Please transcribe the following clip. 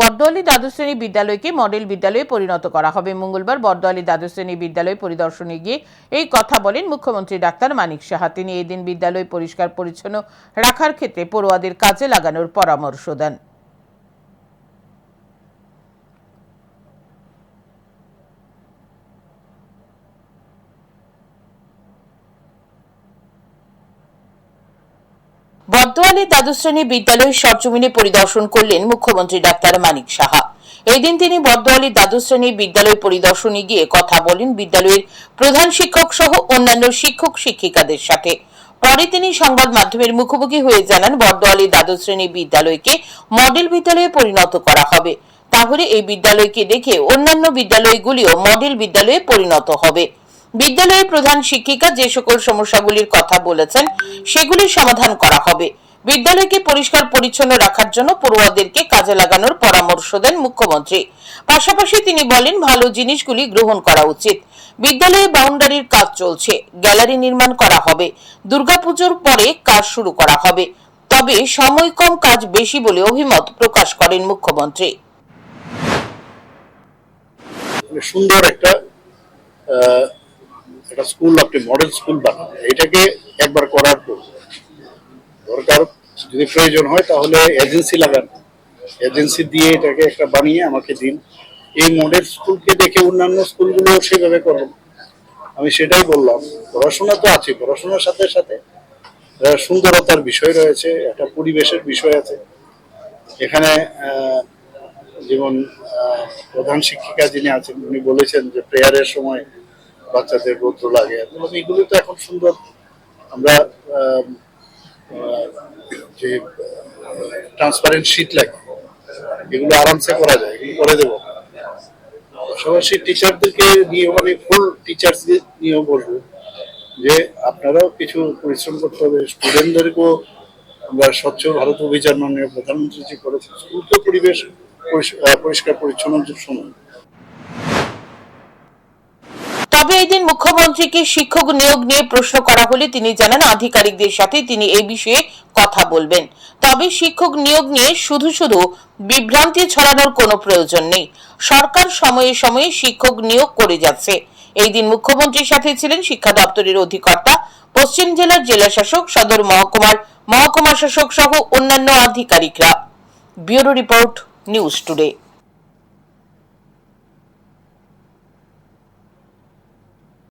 বর্দোয়ালি দ্বাদশ শ্রেণী বিদ্যালয়কে মডেল বিদ্যালয়ে পরিণত করা হবে। মঙ্গলবার বর্দোয়ালি দ্বাদশ শ্রেণী বিদ্যালয় পরিদর্শনে গিয়ে এই কথা বলেন মুখ্যমন্ত্রী ডাক্তার মানিক সাহা। তিনি এই দিন বিদ্যালয় পরিষ্কার পরিচ্ছন্ন রাখার ক্ষেত্রে পড়ুয়াদের কাজে লাগানোর পরামর্শ দেন। বর্দোয়ালি দ্বাদশ শ্রেণী বিদ্যালয় সরজমিনে পরিদর্শন করলেন মুখ্যমন্ত্রী ডাক্তার মানিক সাহা। এই দিন তিনি বর্দোয়ালি দ্বাদশ শ্রেণী বিদ্যালয় পরিদর্শনে গিয়ে কথা বলেন বিদ্যালয়ের প্রধান শিক্ষক সহ অন্যান্য শিক্ষক শিক্ষিকাদের সাথে। পরে তিনি সংবাদ মাধ্যমের মুখোমুখি হয়ে জানান, বর্দোয়ালি দ্বাদশ শ্রেণী বিদ্যালয়কে মডেল বিদ্যালয়ে পরিণত করা হবে। তাহলে এই বিদ্যালয়কে দেখে অন্যান্য বিদ্যালয়গুলিও মডেল বিদ্যালয়ে পরিণত হবে। বিদ্যালয়ের প্রধান শিক্ষিকা যে সকল সমস্যাগুলির কথা বলেছেন সেগুলির সমাধান করা হবে। বিদ্যালয়কে পরিষ্কার পরিচ্ছন্ন রাখার জন্য পড়ুয়াদেরকে কাজে লাগানোর পরামর্শ দেন মুখ্যমন্ত্রী। পাশাপাশি তিনি বলেন, ভালো জিনিসগুলি গ্রহণ করা উচিত। বিদ্যালয়ে বাউন্ডারির কাজ চলছে, গ্যালারি নির্মাণ করা হবে। দুর্গাপুজোর পরে কাজ শুরু করা হবে, তবে সময় কম, কাজ বেশি বলে অভিমত প্রকাশ করেন মুখ্যমন্ত্রী। সুন্দর একটা স্কুল, আপনি মডেল স্কুল বানান, এটাকে একবার করার দরকার। যদি প্রয়োজন হয় তাহলে এজেন্সি লাগান, এজেন্সি দিয়ে এটাকে একটা বানিয়ে আমাকে দিন। এই মডেল স্কুলকে দেখে অন্যান্য স্কুলগুলো সেভাবে করবেন। আমি সেটাই বললাম, পড়াশোনা তো আছে, পড়াশোনার সাথে সাথে সুন্দরতার বিষয় রয়েছে, একটা পরিবেশের বিষয় আছে। এখানে যেমন প্রধান শিক্ষিকা যিনি আছেন উনি বলেছেন যে প্রেয়ারের সময় বাচ্চাদের রৌদ্র লাগে, এগুলো তো এখন সুন্দর। আমরা যে ট্রান্সপারেন্ট শীট লাগে এগুলো আরামসে করা যায়, এগুলো করে দেবো। পাশাপাশি টিচারদেরকে নিয়ে, মানে ফুল টিচার্স নিয়েও বলবো যে আপনারাও কিছু পরিশ্রম করতে হবে। স্টুডেন্টদেরকেও আমরা স্বচ্ছ ভারত অভিযান মাননীয় প্রধানমন্ত্রী যে করেছেন, স্কুলকে পরিবেশ পরিষ্কার পরিচ্ছন্নতার সময়। তবে এই দিন মুখ্যমন্ত্রীকে শিক্ষক নিয়োগ নিয়ে প্রশ্ন করা হলে তিনি জানান, আধিকারিকদের সাথে তিনি এই বিষয়ে কথা বলবেন। তবে শিক্ষক নিয়োগ নিয়ে শুধু শুধু বিভ্রান্তি ছড়ানোর কোনো প্রয়োজন নেই। সরকার সময়ে সময়ে শিক্ষক নিয়োগ করে যাচ্ছে। এই দিন মুখ্যমন্ত্রীর সাথে ছিলেন শিক্ষা দপ্তরের অধিকর্তা, পশ্চিম জেলার জেলা শাসক, সদর মহকুমার মহকুমা শাসক সহ অন্যান্য আধিকারিকরা। Bureau report, news today.